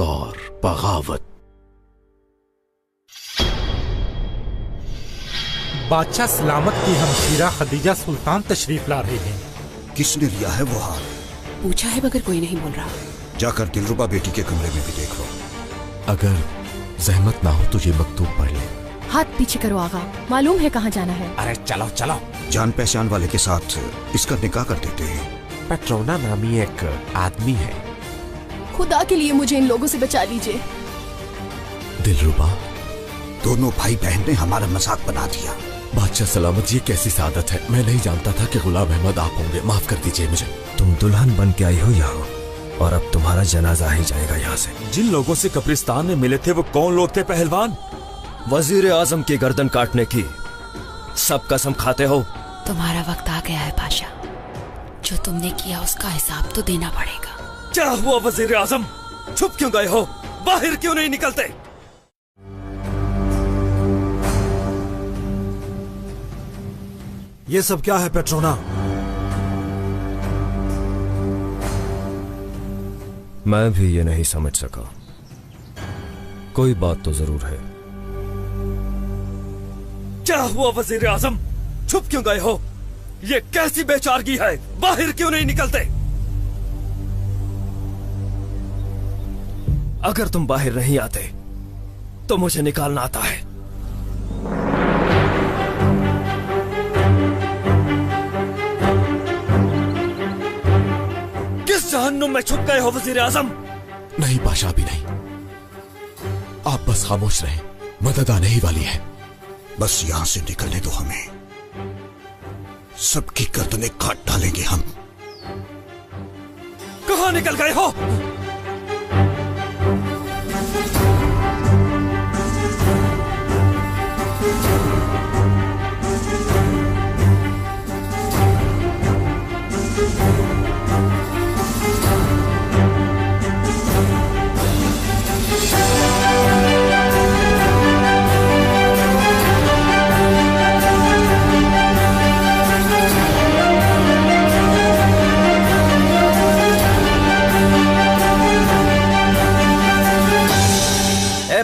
और बगावत। बादशाह सलामत की हमशीरा खदीजा सुल्तान तशरीफ ला रही हैं। किसने लिया है वो हार? पूछा है मगर कोई नहीं बोल रहा। जाकर दिलरुबा बेटी के कमरे में भी देख लो। अगर जहमत ना हो तो ये मकतूब पढ़ ले। हाथ पीछे करो आगा, मालूम है कहाँ जाना है। अरे चलो चलो। जान पहचान वाले के साथ इसका निकाह कर देते हैं। पेट्रोना नामी एक आदमी है। खुदा के लिए मुझे इन लोगों से बचा लीजिए। दिलरुबा, दोनों भाई बहन ने हमारा मजाक बना दिया। बादशाह सलामत, ये कैसी सादत है। मैं नहीं जानता था कि गुलाम अहमद आप होंगे। माफ कर दीजिए मुझे। तुम दुल्हन बन के आई हो यहाँ, और अब तुम्हारा जनाजा ही जाएगा यहाँ से। जिन लोगों से कब्रिस्तान में मिले थे वो कौन लोग थे पहलवान? वजीर आजम की गर्दन काटने की सब कसम खाते हो। तुम्हारा वक्त आ गया है पाशा, जो तुमने किया उसका हिसाब तो देना पड़ेगा। क्या हुआ वजीर आजम? छुप क्यों गए हो? बाहर क्यों नहीं निकलते? ये सब क्या है पेट्रोना? मैं भी ये नहीं समझ सका। कोई बात तो जरूर है। क्या हुआ वजीर आजम? छुप क्यों गए हो? ये कैसी बेचारगी है? बाहर क्यों नहीं निकलते? अगर तुम बाहर नहीं आते तो मुझे निकालना आता है। किस जहन्नुम में छुप गए हो वजीर आजम? नहीं पाशा, भी नहीं। आप बस खामोश रहें, मदद आने ही वाली है। बस यहां से निकलने दो हमें, सबकी गर्दनें काट डालेंगे हम। कहां निकल गए हो?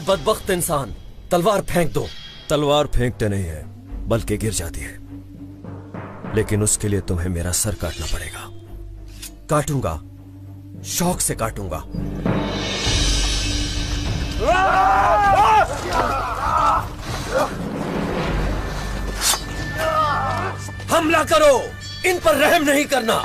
बदबख्त इंसान, तलवार फेंक दो। तलवार फेंकते नहीं है बल्कि गिर जाती है, लेकिन उसके लिए तुम्हें मेरा सर काटना पड़ेगा। काटूंगा, शौक से काटूंगा। हमला करो, इन पर रहम नहीं करना।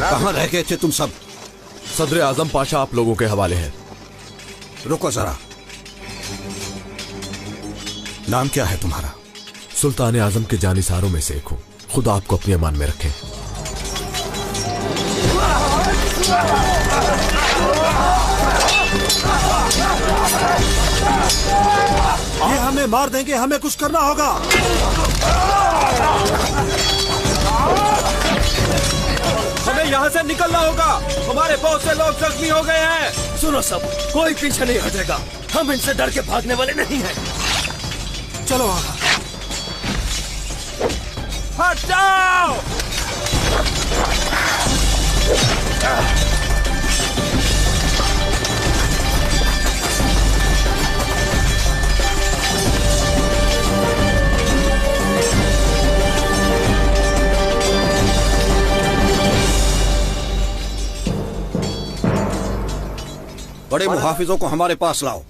कहां रह गए थे तुम सब? सदर आजम पाशा आप लोगों के हवाले है। रुको जरा, नाम क्या है तुम्हारा? सुल्तान आजम के जानिसारों में से एक हूं। खुदा आपको अपनी अमान में रखे। ये हमें मार देंगे, हमें कुछ करना होगा। हमें यहाँ से निकलना होगा, हमारे बहुत से लोग जख्मी हो गए हैं। सुनो सब, कोई पीछे नहीं हटेगा। हम इनसे डर के भागने वाले नहीं हैं। चलो हट जाओ। बड़े मुहाफिजों को हमारे पास लाओ।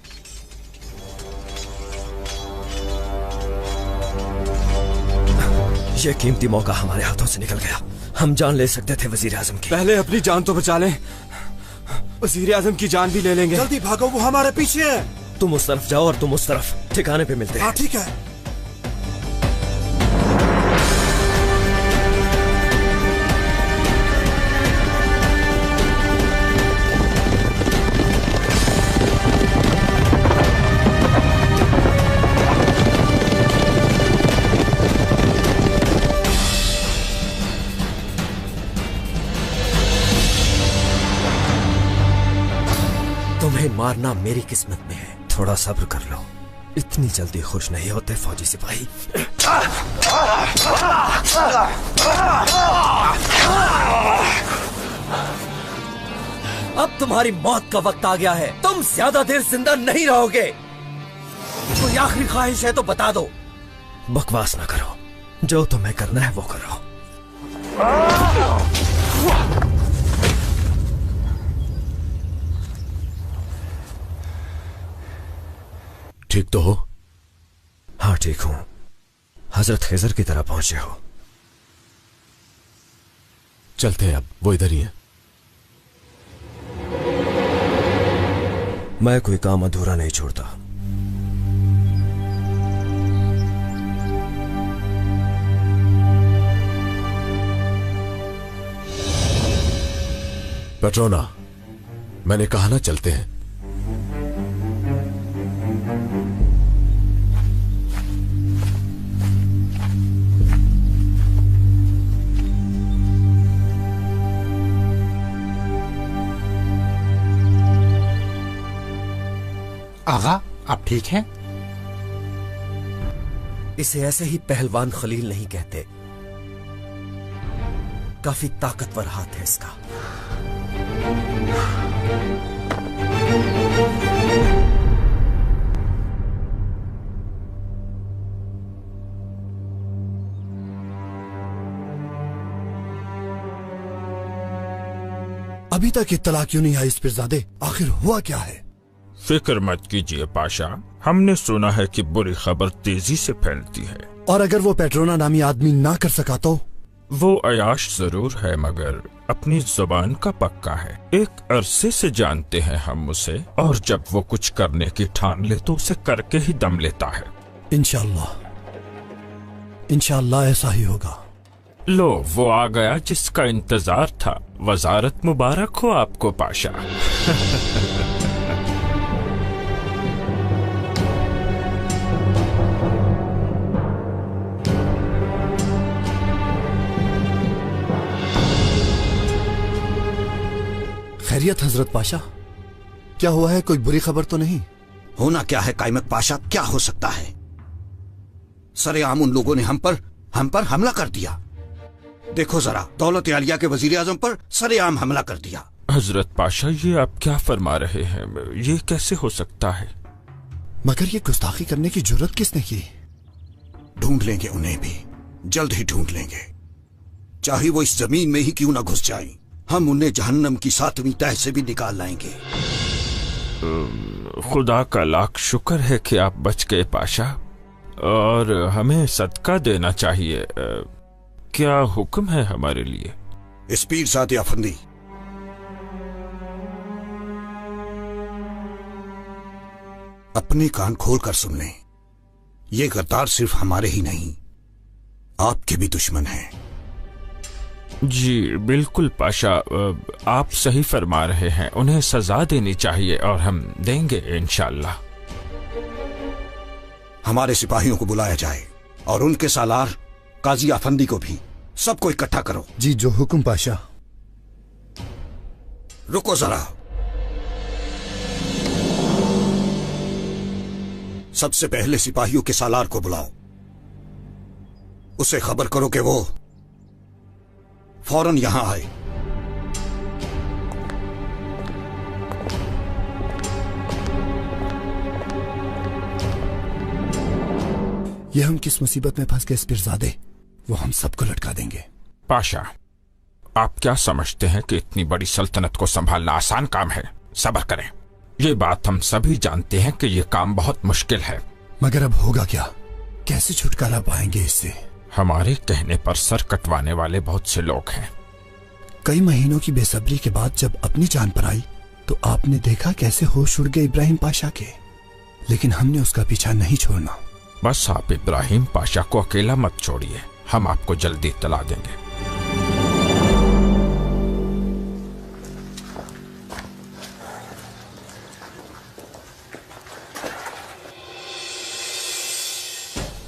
ये कीमती मौका हमारे हाथों से निकल गया। हम जान ले सकते थे वजीर आजम की। पहले अपनी जान तो बचा लें, वजीर आजम की जान भी ले लेंगे। जल्दी भागो, वो हमारे पीछे है। तुम उस तरफ जाओ और तुम उस तरफ, ठिकाने पे मिलते हैं। हाँ ठीक है। मारना मेरी किस्मत में है। थोड़ा सब्र कर लो, इतनी जल्दी खुश नहीं होते फौजी सिपाही। अब तुम्हारी मौत का वक्त आ गया है, तुम ज्यादा देर जिंदा नहीं रहोगे। कोई आखिरी ख्वाहिश है तो बता दो। बकवास ना करो, जो तुम्हें करना है वो करो। ठीक तो हो? हाँ ठीक हूं। हजरत खिजर की तरह पहुंचे हो। चलते हैं, अब वो इधर ही है। मैं कोई काम अधूरा नहीं छोड़ता। पेट्रोना, मैंने कहा ना चलते हैं। आगा, आप ठीक हैं? इसे ऐसे ही पहलवान खलील नहीं कहते, काफी ताकतवर हाथ है इसका। अभी तक इत्तला क्यों नहीं आई इस पिरजादे? आखिर हुआ क्या है? फिक्र मत कीजिए पाशा, हमने सुना है कि बुरी खबर तेजी से फैलती है। और अगर वो पेट्रोना नामी आदमी ना कर सका तो? वो अयाश जरूर है मगर अपनी जुबान का पक्का है। एक अरसे से जानते हैं हम उसे, और जब वो कुछ करने की ठान ले तो उसे करके ही दम लेता है। इंशाअल्लाह, इंशाअल्लाह ऐसा ही होगा। लो, वो आ गया जिसका इंतजार था। वजारत मुबारक हो आपको पाशा। खैरियत हजरत पाशा, क्या हुआ है? कोई बुरी खबर तो नहीं? होना क्या है कायमत पाशा, क्या हो सकता है? सरेआम उन लोगों ने हम पर हमला कर दिया। देखो जरा, दौलत आलिया के वजीर आजम पर सरेआम हमला कर दिया। हजरत पाशा, ये आप क्या फरमा रहे हैं? ये कैसे हो सकता है? मगर ये गुस्ताखी करने की जुर्रत किसने की? ढूंढ लेंगे उन्हें भी, जल्द ही ढूंढ लेंगे। चाहे वो इस जमीन में ही क्यों ना घुस जाएं, हम उन्हें जहन्नम की 7वीं तह से भी निकाल लाएंगे। खुदा का लाख शुक्र है कि आप बच गए पाशा, और हमें सदका देना चाहिए। क्या हुक्म है हमारे लिए? इस पीरजादे अफंदी, अपने कान खोल कर सुन लें। ये गद्दार सिर्फ हमारे ही नहीं, आपके भी दुश्मन हैं। जी बिल्कुल पाशा, आप सही फरमा रहे हैं। उन्हें सजा देनी चाहिए और हम देंगे इंशाअल्लाह। हमारे सिपाहियों को बुलाया जाए और उनके सालार काजी अफंदी को भी। सबको इकट्ठा करो। जी जो हुक्म पाशा। रुको जरा, सबसे पहले सिपाहियों के सालार को बुलाओ। उसे खबर करो कि वो फौरन यहां आए। ये हम किस मुसीबत में फंस गए इस पिरजादे, वो हम सबको लटका देंगे। पाशा, आप क्या समझते हैं कि इतनी बड़ी सल्तनत को संभालना आसान काम है? सब्र करें। ये बात हम सभी जानते हैं कि ये काम बहुत मुश्किल है। मगर अब होगा क्या? कैसे छुटकारा पाएंगे इससे? हमारे कहने पर सर कटवाने वाले बहुत से लोग हैं। कई महीनों की बेसब्री के बाद जब अपनी जान पर आई तो आपने देखा कैसे होश उड़ गए इब्राहिम पाशा के, लेकिन हमने उसका पीछा नहीं छोड़ना। बस आप इब्राहिम पाशा को अकेला मत छोड़िए, हम आपको जल्दी इत्तला देंगे।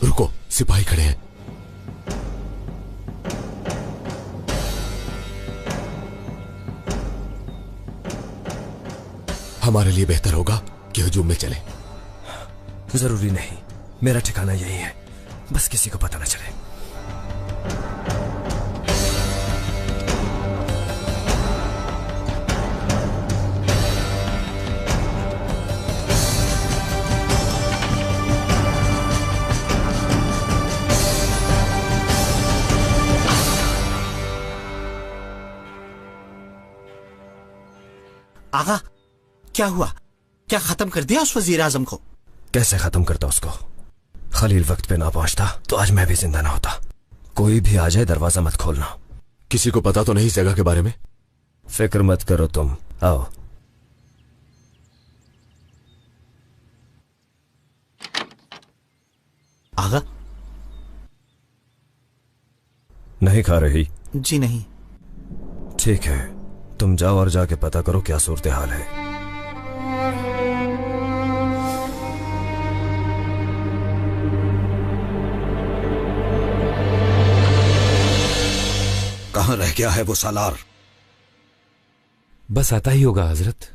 रुको, सिपाही खड़े हैं। हमारे लिए बेहतर होगा कि हुजूम में चले। जरूरी नहीं, मेरा ठिकाना यही है, बस किसी को पता न चले। आगा, क्या हुआ? क्या खत्म कर दिया उस वजीर आजम को? कैसे खत्म करता उसको? खलील वक्त पे ना पहुंचता तो आज मैं भी जिंदा ना होता। कोई भी आ जाए दरवाजा मत खोलना। किसी को पता तो नहीं इस जगह के बारे में? फिक्र मत करो तुम, आओ। आगा, नहीं खा रही? जी नहीं। ठीक है, तुम जाओ और जाके पता करो क्या सूरत हाल है। कहां रह गया है वो सालार? बस आता ही होगा हजरत।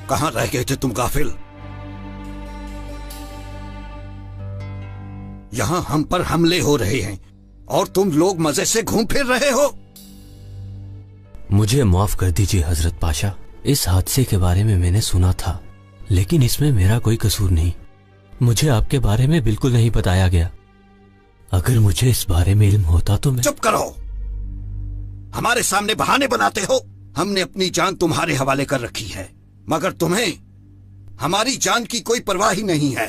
कहां रह गए थे तुम गाफिल? यहां हम पर हमले हो रहे हैं और तुम लोग मजे से घूम फिर रहे हो। मुझे माफ कर दीजिए हजरत पाशा, इस हादसे के बारे में मैंने सुना था, लेकिन इसमें मेरा कोई कसूर नहीं। मुझे आपके बारे में बिल्कुल नहीं बताया गया। अगर मुझे इस बारे में इल्म होता तो मैं... चुप करो, हमारे सामने बहाने बनाते हो। हमने अपनी जान तुम्हारे हवाले कर रखी है, मगर तुम्हें हमारी जान की कोई परवाह ही नहीं है।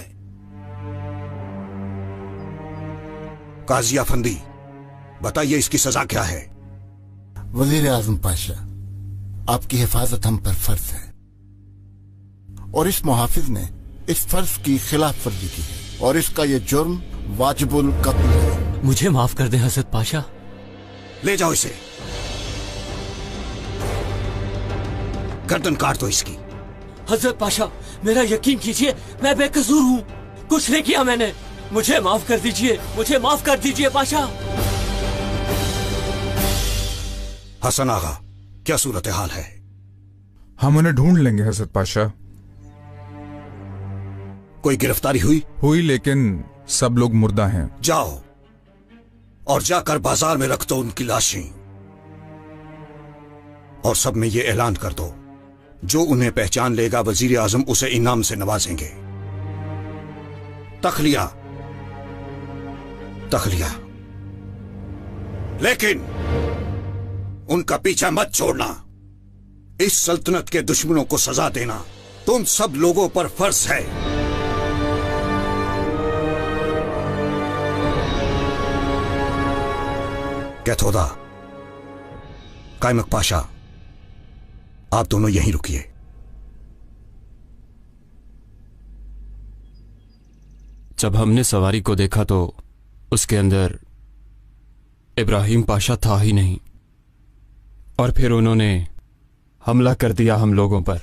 काजी अफंदी, बताइए इसकी सजा क्या है? वजीर आजम पाशा, आपकी हिफाजत हम पर फर्ज है और इस मुहाफिज ने इस फर्ज की खिलाफ वर्जी की है और इसका ये जुर्म वाजिबुल कत्ल है। मुझे माफ कर दें हजरत पाशा। ले जाओ इसे, गर्दन काट दो इसकी। हजरत पाशा, मेरा यकीन कीजिए, मैं बेकसूर हूँ, कुछ नहीं किया मैंने। मुझे माफ कर दीजिए, मुझे माफ कर दीजिए पाशा। हसन आगा, क्या सूरत हाल है? हम उन्हें ढूंढ लेंगे हजरत पाशा। कोई गिरफ्तारी हुई? हुई, लेकिन सब लोग मुर्दा हैं। जाओ और जाकर बाजार में रख दो उनकी लाशें और सब में ये ऐलान कर दो, जो उन्हें पहचान लेगा वजीर आजम उसे इनाम से नवाजेंगे। तखलिया, तखलिया। लेकिन उनका पीछा मत छोड़ना। इस सल्तनत के दुश्मनों को सजा देना तुम सब लोगों पर फर्ज है। कैथोदा, कायमक पाशा, आप दोनों यहीं रुकिए। जब हमने सवारी को देखा तो उसके अंदर इब्राहिम पाशा था ही नहीं, और फिर उन्होंने हमला कर दिया हम लोगों पर।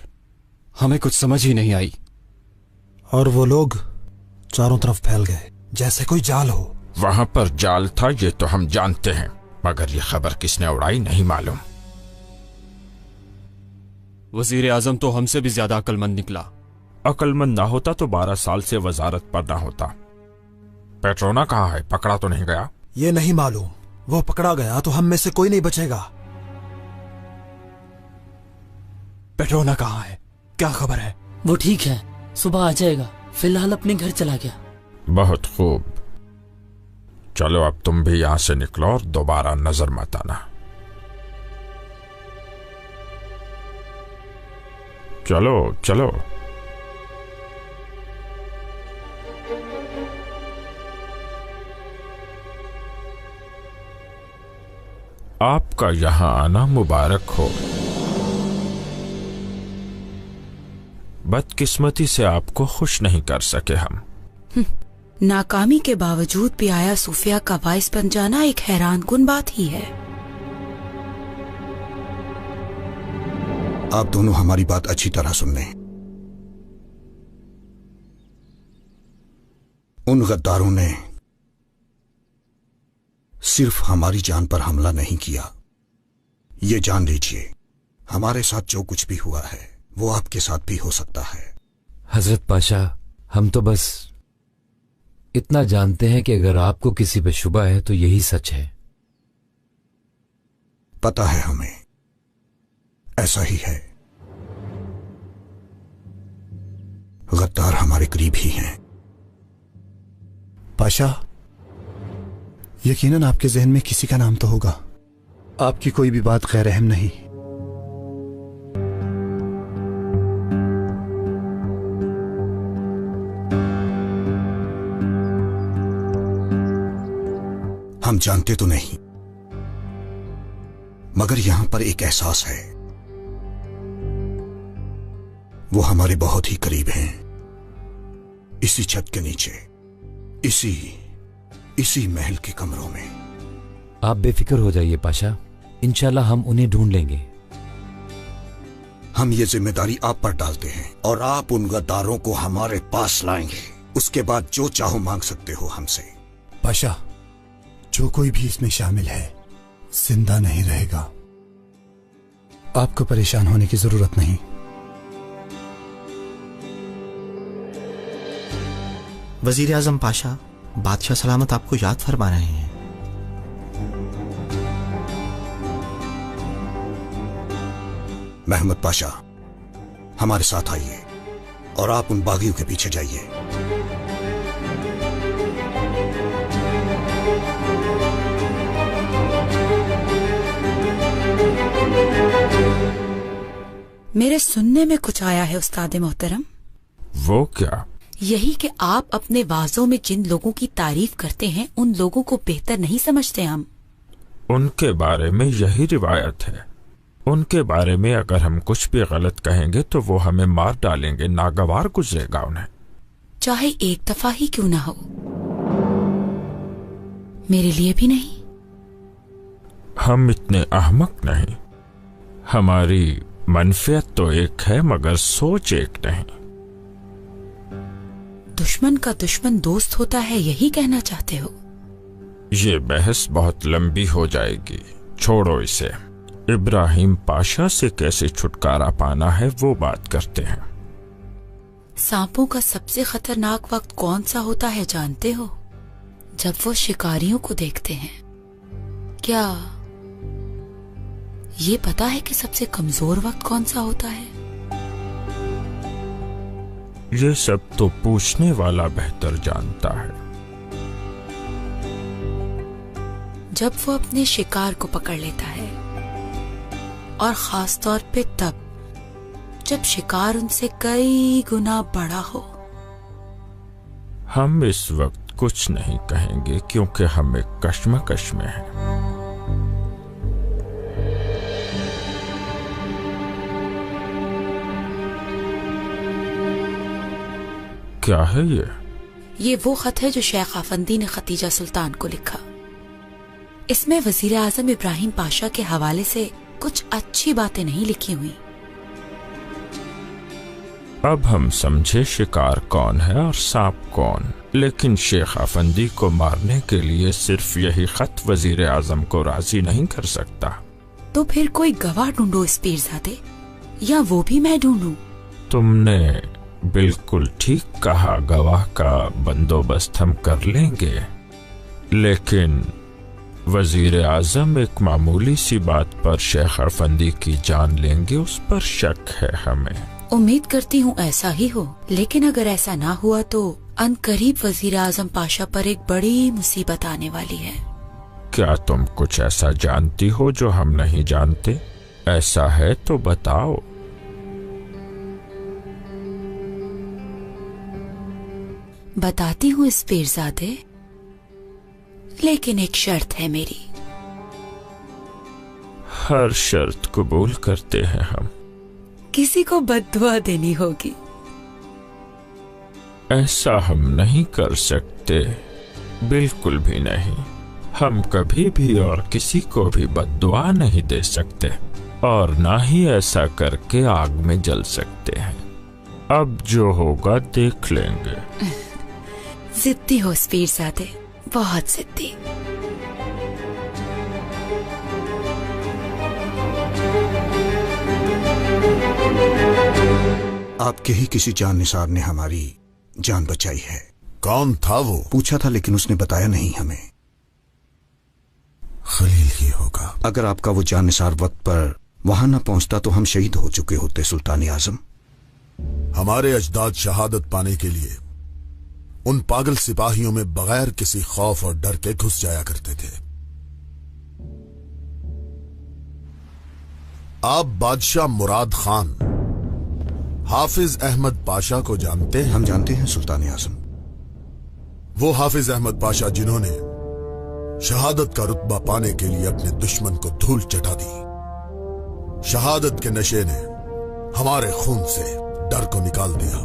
हमें कुछ समझ ही नहीं आई और वो लोग चारों तरफ फैल गए जैसे कोई जाल हो। वहां पर जाल था ये तो हम जानते हैं, मगर ये खबर किसने उड़ाई नहीं मालूम। वजीर आजम तो हमसे भी ज्यादा अक्लमंद निकला। अक्लमंद ना होता तो 12 साल से वजारत पर ना होता। पेट्रोना कहाँ है? पकड़ा तो नहीं गया? ये नहीं मालूम, वो पकड़ा गया तो हम में से कोई नहीं बचेगा। पेट्रोना कहाँ है? क्या खबर है? वो ठीक है, सुबह आ जाएगा, फिलहाल अपने घर चला गया। बहुत खूब, चलो अब तुम भी यहां से निकलो और दोबारा नजर मत आना। चलो चलो। आपका यहां आना मुबारक हो। बदकिस्मती से आपको खुश नहीं कर सके हम। नाकामी के बावजूद भी आया सूफिया का वाइस बन जाना एक हैरान कुन बात ही है। आप दोनों हमारी बात अच्छी तरह सुन लें। उन गद्दारों ने सिर्फ हमारी जान पर हमला नहीं किया, ये जान लीजिए हमारे साथ जो कुछ भी हुआ है वो आपके साथ भी हो सकता है। हजरत पाशा, हम तो बस इतना जानते हैं कि अगर आपको किसी पे शुबा है तो यही सच है। पता है हमें, ऐसा ही है। गद्दार हमारे करीब ही हैं। पाशा, यकीनन आपके जहन में किसी का नाम तो होगा। आपकी कोई भी बात गैर अहम नहीं। हम जानते तो नहीं, मगर यहां पर एक एहसास है, वो हमारे बहुत ही करीब हैं, इसी छत के नीचे, इसी महल के कमरों में। आप बेफिक्र हो जाइए पाशा, इंशाल्लाह हम उन्हें ढूंढ लेंगे। हम ये जिम्मेदारी आप पर डालते हैं और आप उन गद्दारों को हमारे पास लाएंगे। उसके बाद जो चाहो मांग सकते हो हमसे। पाशा, जो कोई भी इसमें शामिल है जिंदा नहीं रहेगा। आपको परेशान होने की जरूरत नहीं। वजीर आजम पाशा, बादशाह सलामत आपको याद फरमा रहे हैं। महमूद पाशा, हमारे साथ आइए और आप उन बागियों के पीछे जाइए। मेरे सुनने में कुछ आया है उस्ताद मोहतरम। वो क्या? यही कि आप अपने वाज़ों में जिन लोगों की तारीफ करते हैं उन लोगों को बेहतर नहीं समझते हम। उनके बारे में यही रिवायत है। उनके बारे में अगर हम कुछ भी गलत कहेंगे तो वो हमें मार डालेंगे, नागवार गुजरेगा उन्हें। चाहे एक दफा ही क्यों ना हो, मेरे लिए भी नहीं। हम इतने अहमक नहीं। हमारी मनफियत तो एक है मगर सोच एक नहीं। दुश्मन का दुश्मन दोस्त होता है, यही कहना चाहते हो? ये बहस बहुत लंबी हो जाएगी, छोड़ो इसे। इब्राहिम पाशा से कैसे छुटकारा पाना है वो बात करते हैं। सांपों का सबसे खतरनाक वक्त कौन सा होता है जानते हो? जब वो शिकारियों को देखते हैं। क्या ये पता है कि सबसे कमजोर वक्त कौन सा होता है? ये सब तो पूछने वाला बेहतर जानता है। जब वो अपने शिकार को पकड़ लेता है, और खास तौर पे तब जब शिकार उनसे कई गुना बड़ा हो। हम इस वक्त कुछ नहीं कहेंगे क्योंकि हम एक कश्मकश में हैं। क्या है ये? ये वो खत है जो शेख आफंदी ने खतीजा सुल्तान को लिखा। इसमें वजीर आजम इब्राहिम पाशा के हवाले से कुछ अच्छी बातें नहीं लिखी हुई। अब हम समझे शिकार कौन है और सांप कौन, लेकिन शेख आफंदी को मारने के लिए सिर्फ यही खत वजीर आजम को राजी नहीं कर सकता। तो फिर कोई गवाह ढूंढो इस पीरजादे, या वो भी मैं ढूंढूं? तुमने बिल्कुल ठीक कहा, गवाह का बंदोबस्त हम कर लेंगे, लेकिन वजीर आजम एक मामूली सी बात पर शेख आफंदी की जान लेंगे, उस पर शक है हमें। उम्मीद करती हूँ ऐसा ही हो, लेकिन अगर ऐसा ना हुआ तो अनकरीब वजीर आजम पाशा पर एक बड़ी मुसीबत आने वाली है। क्या तुम कुछ ऐसा जानती हो जो हम नहीं जानते? ऐसा है तो बताओ। बताती हूँ इस पीरजादे, लेकिन एक शर्त है मेरी। हर शर्त कबूल करते हैं हम। किसी को बद्दुआ देनी होगी। ऐसा हम नहीं कर सकते, बिल्कुल भी नहीं। हम कभी भी और किसी को भी बद्दुआ नहीं दे सकते, और ना ही ऐसा करके आग में जल सकते हैं। अब जो होगा देख लेंगे। जिद्दी हो पीरजादे, बहुत जिद्दी। आपके ही किसी जान निसार ने हमारी जान बचाई है। कौन था वो? पूछा था लेकिन उसने बताया नहीं हमें। खलील ही होगा। अगर आपका वो जान निसार वक्त पर वहां न पहुंचता तो हम शहीद हो चुके होते सुल्तान आजम। हमारे अजदाद शहादत पाने के लिए उन पागल सिपाहियों में बगैर किसी खौफ और डर के घुस जाया करते थे। आप बादशाह मुराद खान हाफिज अहमद पाशा को जानते हैं? हम जानते हैं सुल्तान आजम। वो हाफिज अहमद पाशा जिन्होंने शहादत का रुतबा पाने के लिए अपने दुश्मन को धूल चटा दी। शहादत के नशे ने हमारे खून से डर को निकाल दिया।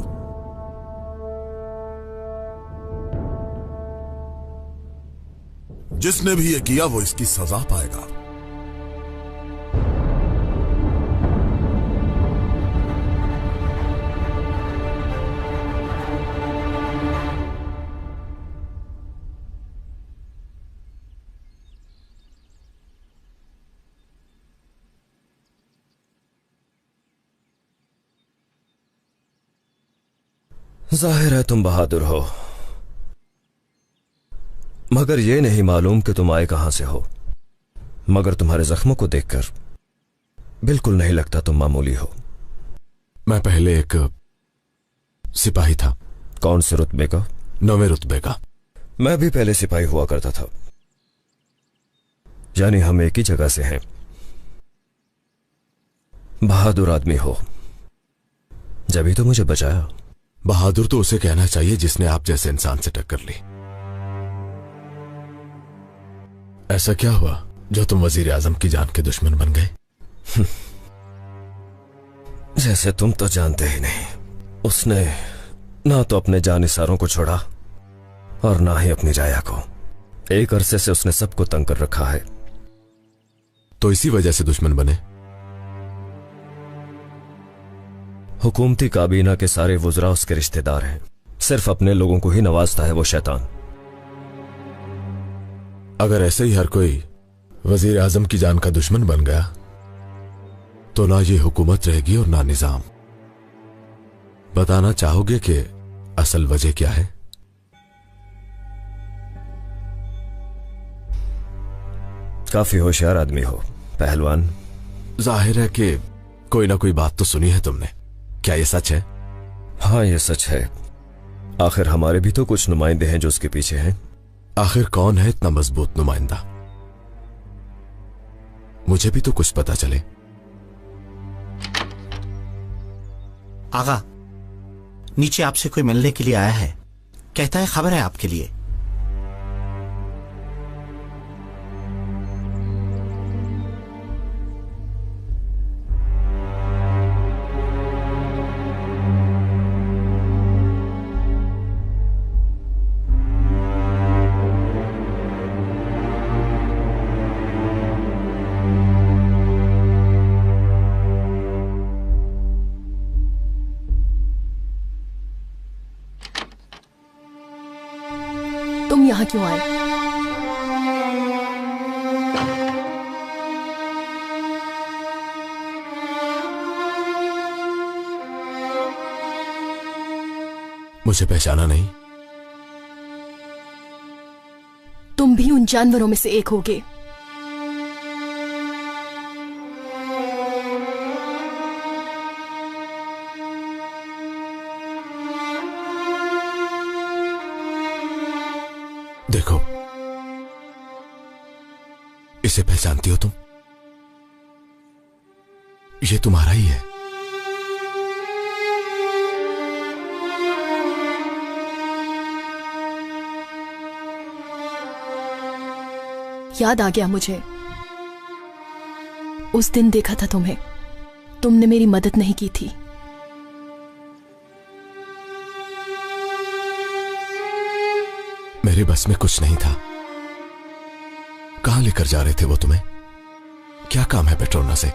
जिसने भी ये किया वो इसकी सजा पाएगा। जाहिर है तुम बहादुर हो, मगर यह नहीं मालूम कि तुम आए कहां से हो। मगर तुम्हारे जख्मों को देखकर बिल्कुल नहीं लगता तुम मामूली हो। मैं पहले एक सिपाही था। कौन से रुतबे का? 9वें रुतबे का। मैं भी पहले सिपाही हुआ करता था। यानी हम एक ही जगह से हैं। बहादुर आदमी हो, जब तो मुझे बचाया। बहादुर तो उसे कहना चाहिए जिसने आप जैसे इंसान से टक्कर ली। ऐसा क्या हुआ जो तुम वजीर आजम की जान के दुश्मन बन गए? जैसे तुम तो जानते ही नहीं। उसने ना तो अपने जानिसारों को छोड़ा और ना ही अपनी राया को। एक अरसे से उसने सबको तंग कर रखा है। तो इसी वजह से दुश्मन बने? हुकूमती काबीना के सारे वुज़रा उसके रिश्तेदार हैं। सिर्फ अपने लोगों को ही नवाजता है वो शैतान। अगर ऐसे ही हर कोई वजीर आजम की जान का दुश्मन बन गया तो ना ये हुकूमत रहेगी और ना निजाम। बताना चाहोगे कि असल वजह क्या है? काफी होशियार आदमी हो पहलवान। जाहिर है कि कोई ना कोई बात तो सुनी है तुमने। क्या ये सच है? हाँ ये सच है। आखिर हमारे भी तो कुछ नुमाइंदे हैं जो उसके पीछे हैं। आखिर कौन है इतना मजबूत नुमाइंदा? मुझे भी तो कुछ पता चले। आगा, नीचे आपसे कोई मिलने के लिए आया है। कहता है खबर है आपके लिए। तुम यहाँ क्यों आए? मुझे पहचाना नहीं? तुम भी उन जानवरों में से एक होगे। देखो, इसे पहचानती हो तुम? ये तुम्हारा ही है। याद आ गया मुझे। उस दिन देखा था तुम्हें। तुमने मेरी मदद नहीं की थी। मेरे बस में कुछ नहीं था। कहां लेकर जा रहे थे वो तुम्हें? क्या काम है पेट्रोना से?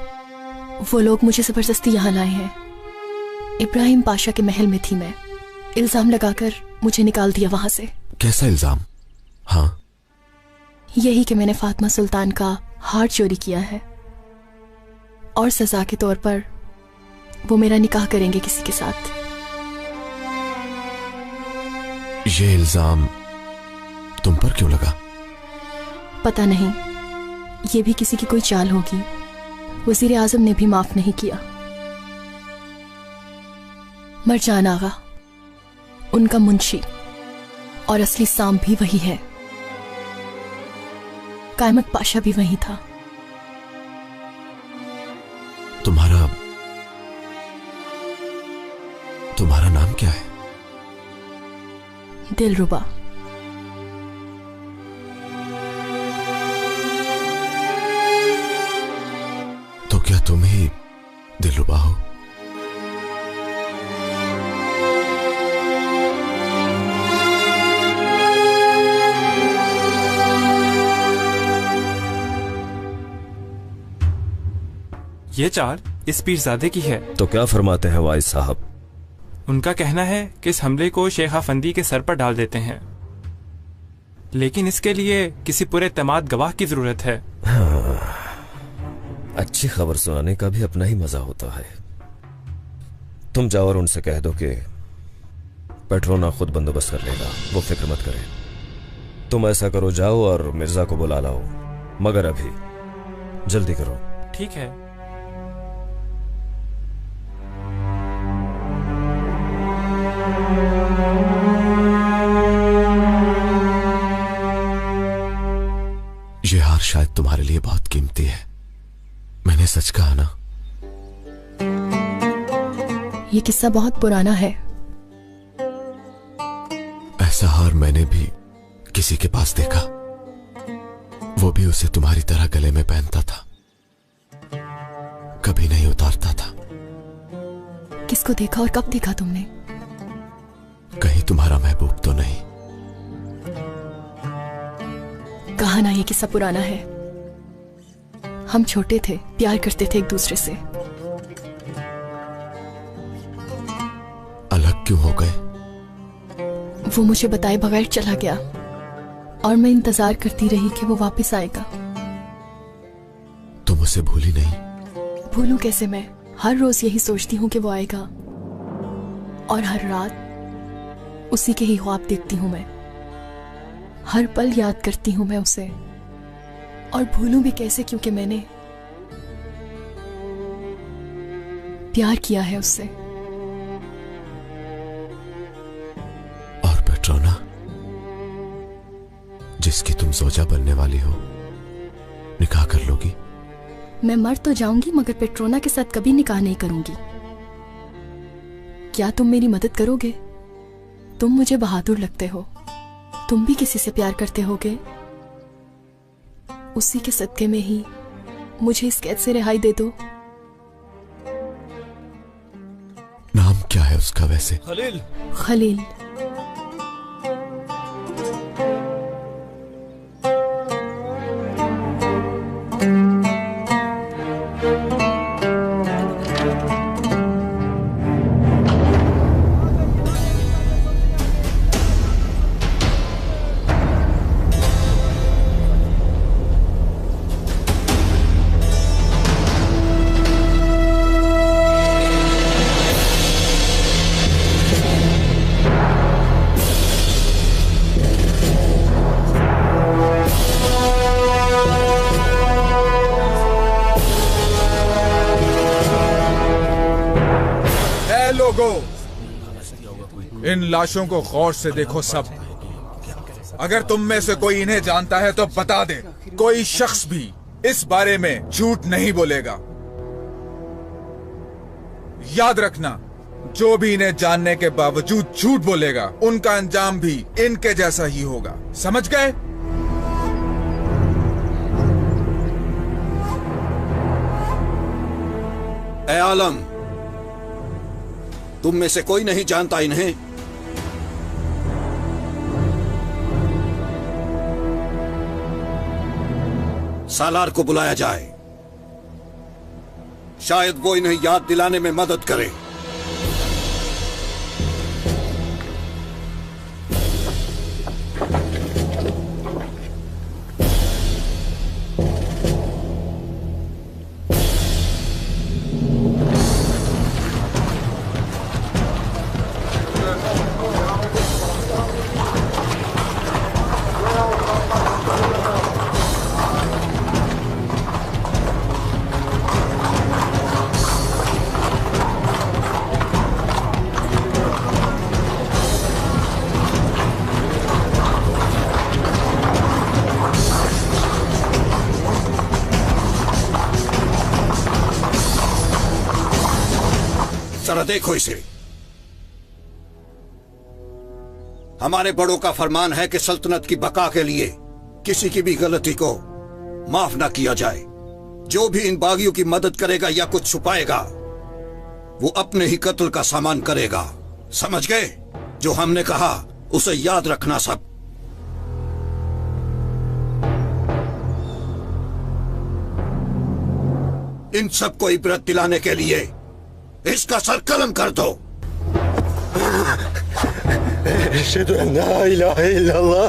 वो लोग मुझे जबरदस्ती यहां लाए हैं। इब्राहिम पाशा के महल में थी मैं। इल्जाम लगाकर मुझे निकाल दिया वहां से। कैसा इल्जाम? हाँ, यही कि मैंने फातिमा सुल्तान का हार चोरी किया है और सजा के तौर पर वो मेरा निकाह करेंगे किसी के साथ। ये इल्जाम तुम पर क्यों लगा? पता नहीं, ये भी किसी की कोई चाल होगी। वजीर आजम ने भी माफ नहीं किया। मरजान आगा, उनका मुंशी और असली साम भी वही है। कायमत पाशा भी वही था। तुम्हारा नाम क्या है? दिलरुबा। तो क्या तुम ही दिलरुबा हो? ये चाल इस पीरजादे की है। तो क्या फरमाते हैं वाइस साहब? उनका कहना है कि इस हमले को शेख अफंदी के सर पर डाल देते हैं, लेकिन इसके लिए किसी पूरे एतमाद गवाह की जरूरत है। हाँ, अच्छी खबर सुनाने का भी अपना ही मजा होता है। तुम जाओ और उनसे कह दो कि पेट्रोना खुद बंदोबस्त कर लेगा, वो फिक्र मत करे। तुम ऐसा करो, जाओ और मिर्जा को बुला लाओ, मगर अभी जल्दी करो। ठीक है। ये हार शायद तुम्हारे लिए बहुत कीमती है। मैंने सच कहा ना? ये किस्सा बहुत पुराना है। ऐसा हार मैंने भी किसी के पास देखा, वो भी उसे तुम्हारी तरह गले में पहनता था, कभी नहीं उतारता था। किसको देखा और कब देखा तुमने? कहीं तुम्हारा महबूब तो नहीं? कहा ना, ये किस्सा पुराना है। हम छोटे थे, प्यार करते थे एक दूसरे से। अलग क्यों हो गए? वो मुझे बताए बगैर चला गया और मैं इंतजार करती रही कि वो वापस आएगा। तुम उसे भूली नहीं? भूलूं कैसे मैं? हर रोज यही सोचती हूँ कि वो आएगा और हर रात उसी के ही ख्वाब देखती हूँ मैं। हर पल याद करती हूँ मैं उसे, और भूलूं भी कैसे, क्योंकि मैंने प्यार किया है उससे। और पेट्रोना, जिसकी तुम जोजा बनने वाली हो, निकाह कर लोगी? मैं मर तो जाऊंगी, मगर पेट्रोना के साथ कभी निकाह नहीं करूंगी। क्या तुम मेरी मदद करोगे? तुम मुझे बहादुर लगते हो। तुम भी किसी से प्यार करते होगे। उसी के सदके में ही मुझे इस कैद से रिहाई दे दो। नाम क्या है उसका वैसे? खलील। खलील। इन लाशों को गौर से देखो सब। अगर तुम में से कोई इन्हें जानता है तो बता दे। कोई शख्स भी इस बारे में झूठ नहीं बोलेगा। याद रखना, जो भी इन्हें जानने के बावजूद झूठ बोलेगा, उनका अंजाम भी इनके जैसा ही होगा। समझ गए? ए आलम, तुम में से कोई नहीं जानता इन्हें? सालार को बुलाया जाए, शायद वो इन्हें याद दिलाने में मदद करे। जरा देखो इसे। हमारे बड़ों का फरमान है कि सल्तनत की बका के लिए किसी की भी गलती को माफ ना किया जाए। जो भी इन बागियों की मदद करेगा या कुछ छुपाएगा वो अपने ही कत्ल का सामान करेगा। समझ गए? जो हमने कहा उसे याद रखना सब। इन सबको इबरत दिलाने के लिए इसका सर कलम कर दो। अशहदु अन्ना ला इलाहा इल्लल्लाह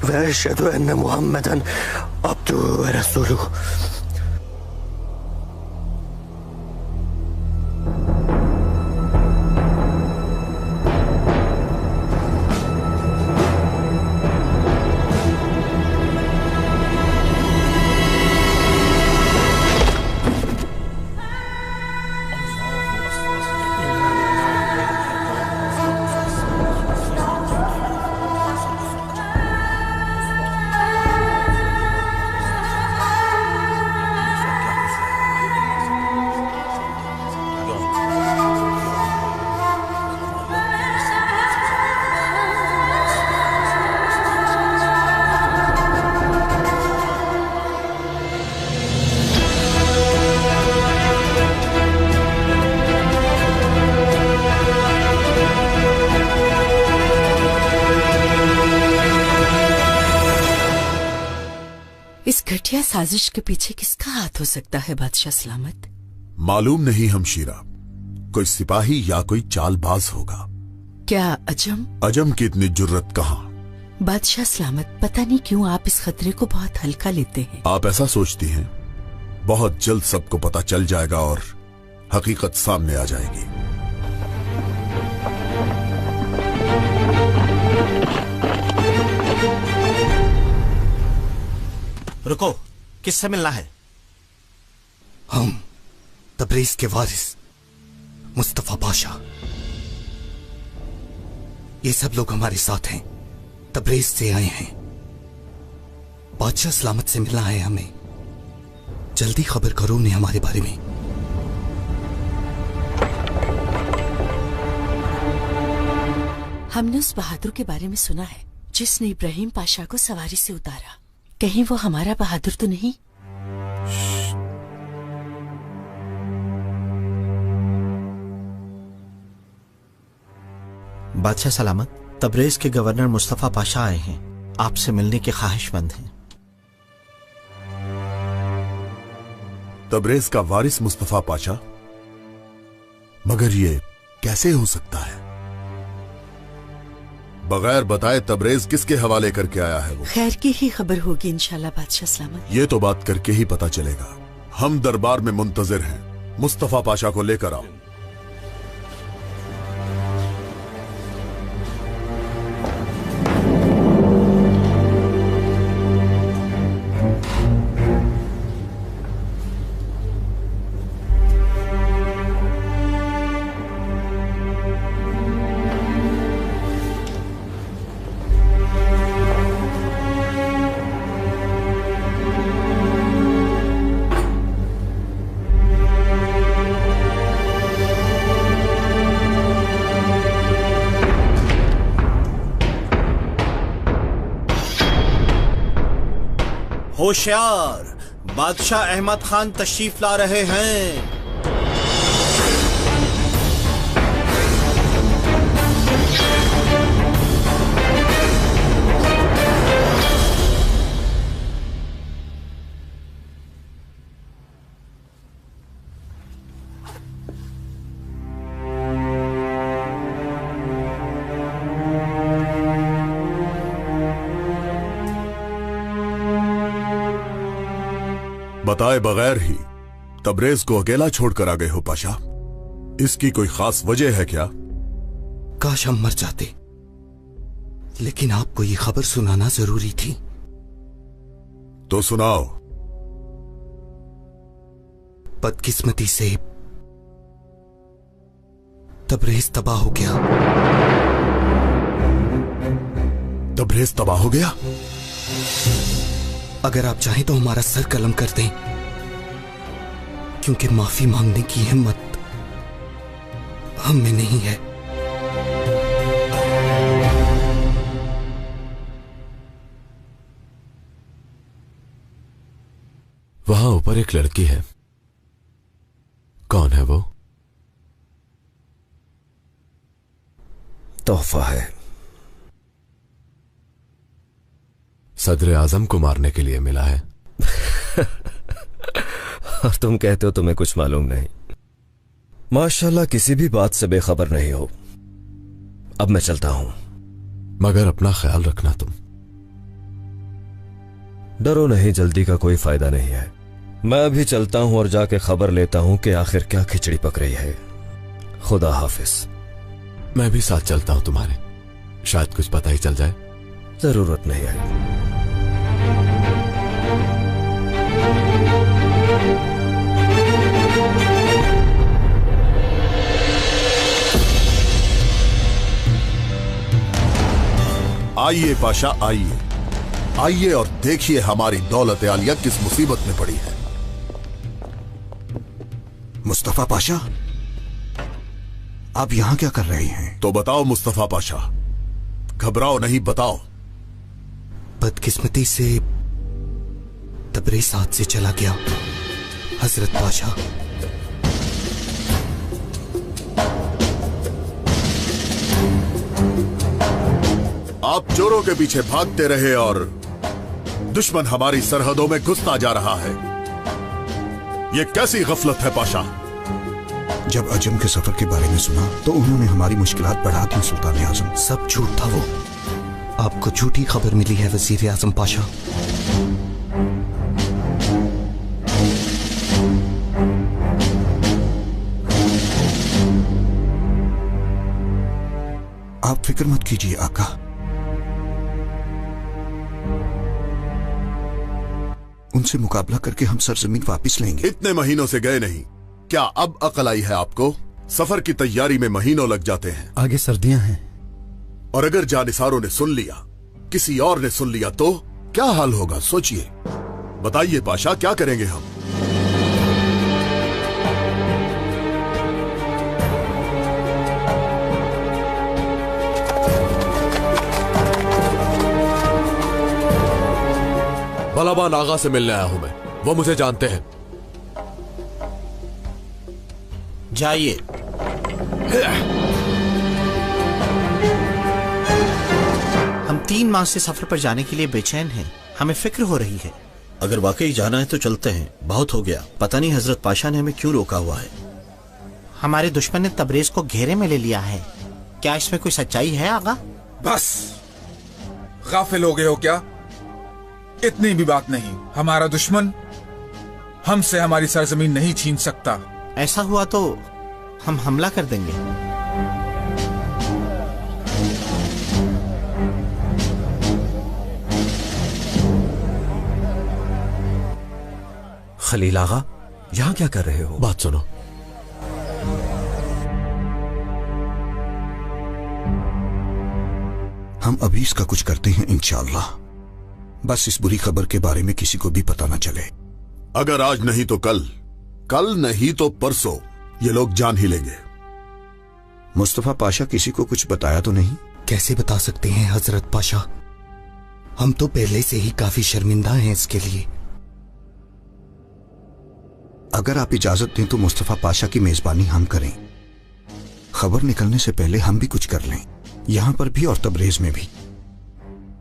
व अशहदु अन्ना मुहम्मदन अब्दुहु व रसूलुहु। इस घटिया साजिश के पीछे किसका हाथ हो सकता है बादशाह सलामत? मालूम नहीं हमशीरा, कोई सिपाही या कोई चालबाज होगा। क्या अजम? अजम की इतनी जुर्रत कहाँ? बादशाह सलामत, पता नहीं क्यों आप इस खतरे को बहुत हल्का लेते हैं। आप ऐसा सोचती हैं? बहुत जल्द सबको पता चल जाएगा और हकीकत सामने आ जाएगी। रुको, किससे मिलना है? हम तबरेज के वारिस मुस्तफा पाशा। ये सब लोग हमारे साथ हैं, तबरेज से आए हैं। बादशाह सलामत से मिलना है हमें। जल्दी खबर करो उन्हें हमारे बारे में। हमने उस बहादुर के बारे में सुना है जिसने इब्राहिम पाशा को सवारी से उतारा। कहीं वो हमारा बहादुर तो नहीं? बादशाह सलामत, तबरेज के गवर्नर मुस्तफा पाशा आए हैं, आपसे मिलने के ख्वाहिशमंद हैं। तबरेज का वारिस मुस्तफा पाशा? मगर ये कैसे हो सकता है? बगैर बताए तबरेज किसके हवाले करके आया है वो? खैर की ही खबर होगी इंशाल्लाह बादशाह सलामत। ये तो बात करके ही पता चलेगा। हम दरबार में मुंतजिर हैं। मुस्तफा पाशा को लेकर आओ। होशियार, बादशाह अहमद खान तशरीफ ला रहे हैं। बताए बगैर ही तबरेज को अकेला छोड़कर आ गए हो पाशा। इसकी कोई खास वजह है क्या? काश हम मर जाते, लेकिन आपको ये खबर सुनाना जरूरी थी। तो सुनाओ। बदकिस्मती से तबरेज तबाह हो गया। तबरेज तबाह हो गया? अगर आप चाहें तो हमारा सर कलम कर दें, क्योंकि माफी मांगने की हिम्मत हम में नहीं है। वहां ऊपर एक लड़की है, कौन है वो? तोहफा है। सदर आजम को मारने के लिए मिला है। और तुम कहते हो तुम्हें कुछ मालूम नहीं। माशाल्लाह किसी भी बात से बेखबर नहीं हो। अब मैं चलता हूं। मगर अपना ख्याल रखना तुम। डरो नहीं, जल्दी का कोई फायदा नहीं है। मैं अभी चलता हूं और जाके खबर लेता हूं कि आखिर क्या खिचड़ी पक रही है। खुदा हाफिज। मैं भी साथ चलता हूं तुम्हारे, शायद कुछ पता ही चल जाए। जरूरत नहीं है। आइए पाशा, आइए आइए और देखिए हमारी दौलत आलिया किस मुसीबत में पड़ी है। मुस्तफा पाशा, आप यहां क्या कर रहे हैं? तो बताओ मुस्तफा पाशा, घबराओ नहीं, बताओ। बदकिस्मती से तबरेज़ हाथ से चला गया हजरत पाशा। आप चोरों के पीछे भागते रहे और दुश्मन हमारी सरहदों में घुसता जा रहा है। यह कैसी गफलत है पाशा? जब अजम के सफर के बारे में सुना तो उन्होंने हमारी मुश्किलात बढ़ा दी सुल्तान आजम। सब झूठ था वो। आपको झूठी खबर मिली है वजीर आजम पाशा। आप फिक्र मत कीजिए आका, उनसे मुकाबला करके हम सरजमीन वापस लेंगे। इतने महीनों से गए नहीं, क्या अब अकल आई है आपको? सफर की तैयारी में महीनों लग जाते हैं। आगे सर्दियां हैं। और अगर जानिसारों ने सुन लिया, किसी और ने सुन लिया तो क्या हाल होगा? सोचिए, बताइए पाशा, क्या करेंगे हम? बलाबान आगा से मिलने आया हूं मैं, वो मुझे जानते हैं। जाइए। हम 3 माह से सफर पर जाने के लिए बेचैन हैं। हमें फिक्र हो रही है। अगर वाकई जाना है तो चलते हैं, बहुत हो गया। पता नहीं हजरत पाशा ने हमें क्यों रोका हुआ है। हमारे दुश्मन ने तबरेज को घेरे में ले लिया है। क्या इसमें कोई सच्चाई है आगा? बस गाफिल हो गए हो क्या? इतनी भी बात नहीं। हमारा दुश्मन हमसे हमारी सरजमीन नहीं छीन सकता। ऐसा हुआ तो हम हमला कर देंगे। खलील आगा, यहां क्या कर रहे हो? बात सुनो। हम अभी इसका कुछ करते हैं इंशाअल्लाह। बस इस बुरी खबर के बारे में किसी को भी पता ना चले। अगर आज नहीं तो कल, कल नहीं तो परसों ये लोग जान ही लेंगे। मुस्तफा पाशा किसी को कुछ बताया तो नहीं? कैसे बता सकते हैं हजरत पाशा, हम तो पहले से ही काफी शर्मिंदा हैं इसके लिए। अगर आप इजाजत दें तो मुस्तफा पाशा की मेजबानी हम करें। खबर निकलने से पहले हम भी कुछ कर लें, यहां पर भी और तबरेज में भी।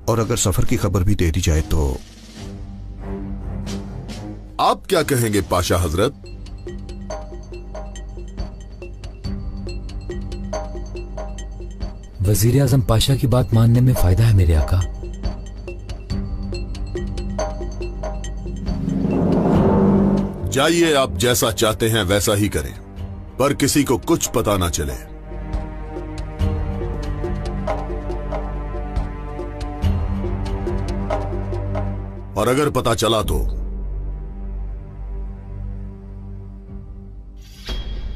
और अगर सफर की खबर भी दे दी जाए तो? आप क्या कहेंगे पाशा हजरत? वजीर आजम पाशा की बात मानने में फायदा है मेरे आका। जाइए, आप जैसा चाहते हैं वैसा ही करें, पर किसी को कुछ पता ना चले। और अगर पता चला तो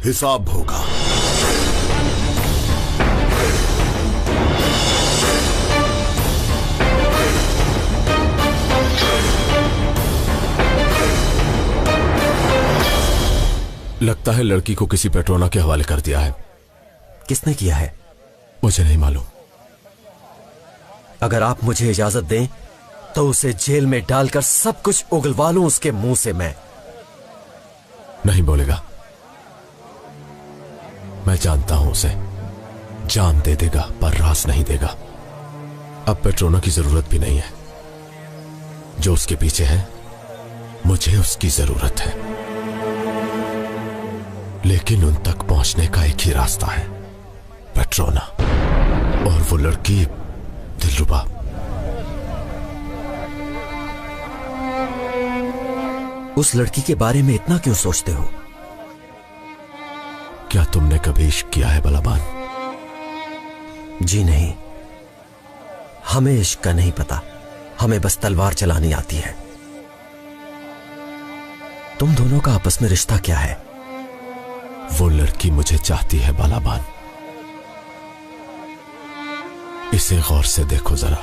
हिसाब होगा। लगता है लड़की को किसी पेट्रोना के हवाले कर दिया है। किसने किया है? मुझे नहीं मालूम। अगर आप मुझे इजाजत दें तो उसे जेल में डालकर सब कुछ उगलवा लूं उसके मुंह से। मैं नहीं बोलेगा। मैं जानता हूं उसे। जान दे देगा पर राज नहीं देगा। अब पेट्रोना की जरूरत भी नहीं है। जो उसके पीछे है मुझे उसकी जरूरत है, लेकिन उन तक पहुंचने का एक ही रास्ता है, पेट्रोना। और वो लड़की दिलरुबा। उस लड़की के बारे में इतना क्यों सोचते हो? क्या तुमने कभी इश्क किया है बलाबान? जी नहीं, हमें इश्क का नहीं पता। हमें बस तलवार चलानी आती है। तुम दोनों का आपस में रिश्ता क्या है? वो लड़की मुझे चाहती है बालाबान। इसे गौर से देखो जरा।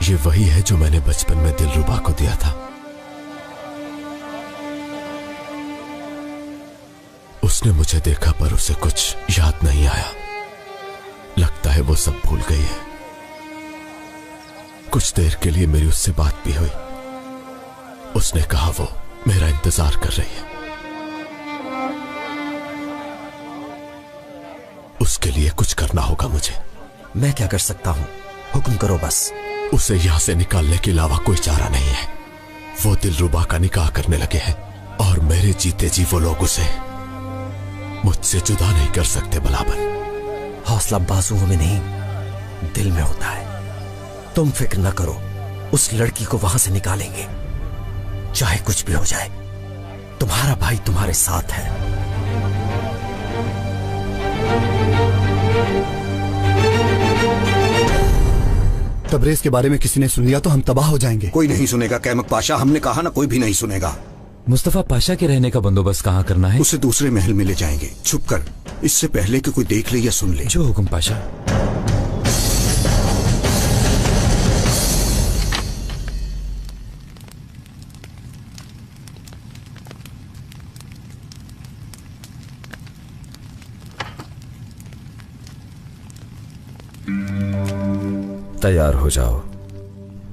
ये वही है जो मैंने बचपन में दिलरुबा को दिया था। उसने मुझे देखा पर उसे कुछ याद नहीं आया। लगता है वो सब भूल गई है। कुछ देर के लिए मेरी उससे बात भी हुई। उसने कहा वो मेरा इंतजार कर रही है। उसके लिए कुछ करना होगा मुझे। मैं क्या कर सकता हूं? हुक्म करो बस। उसे यहां से निकालने के अलावा कोई चारा नहीं है। वो दिलरुबा का निकाह करने लगे हैं और मेरे जीते जी वो लोग उसे मुझसे जुदा नहीं कर सकते बलाबन। हौसला बाजुओं में नहीं, दिल में होता है। तुम फिक्र न करो, उस लड़की को वहां से निकालेंगे, चाहे कुछ भी हो जाए। तुम्हारा भाई तुम्हारे साथ है। तबरेज के बारे में किसी ने सुन लिया तो हम तबाह हो जाएंगे। कोई नहीं सुनेगा कैमक पाशा, हमने कहा ना, कोई भी नहीं सुनेगा। मुस्तफा पाशा के रहने का बंदोबस्त कहाँ करना है? उसे दूसरे महल में ले जाएंगे, छुप कर, इससे पहले कि कोई देख ले या सुन ले। जो हुक्म पाशा। तैयार हो जाओ,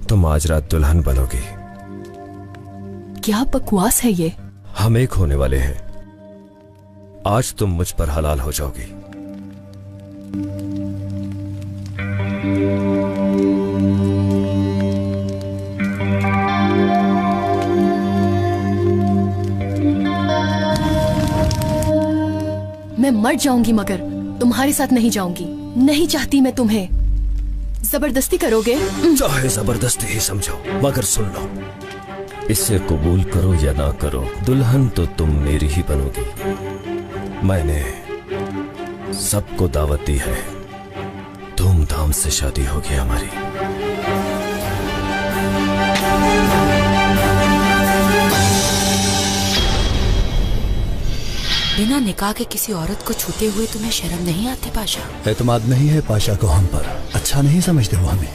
तुम आज रात दुल्हन बनोगी। क्या बकवास है ये? हम एक होने वाले हैं। आज तुम मुझ पर हलाल हो जाओगी। मैं मर जाऊंगी मगर तुम्हारे साथ नहीं जाऊंगी। नहीं चाहती मैं तुम्हें। जबरदस्ती करोगे? चाहे जबरदस्ती ही समझो, मगर सुन लो, इसे कबूल करो या ना करो, दुल्हन तो तुम मेरी ही बनोगी। मैंने सबको दावत दी है, धूमधाम से शादी होगी हमारी। बिना निकाह के किसी औरत को छूते हुए तुम्हें शर्म नहीं आती पाशा? एतमाद नहीं है पाशा को हम पर। अच्छा नहीं समझते हो हमें?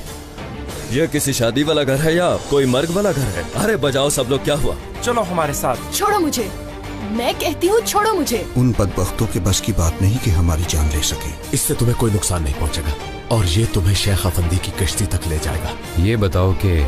यह किसी शादी वाला घर है या कोई मर्ग वाला घर है? अरे बजाओ सब लोग, क्या हुआ? चलो हमारे साथ। छोड़ो मुझे, मैं कहती हूँ छोड़ो मुझे। उन बदबख्तों के बस की बात नहीं कि हमारी जान ले सके। इससे तुम्हें कोई नुकसान नहीं पहुंचेगा और ये तुम्हें शेख अफंदी की कश्ती तक ले जाएगा। ये बताओ कि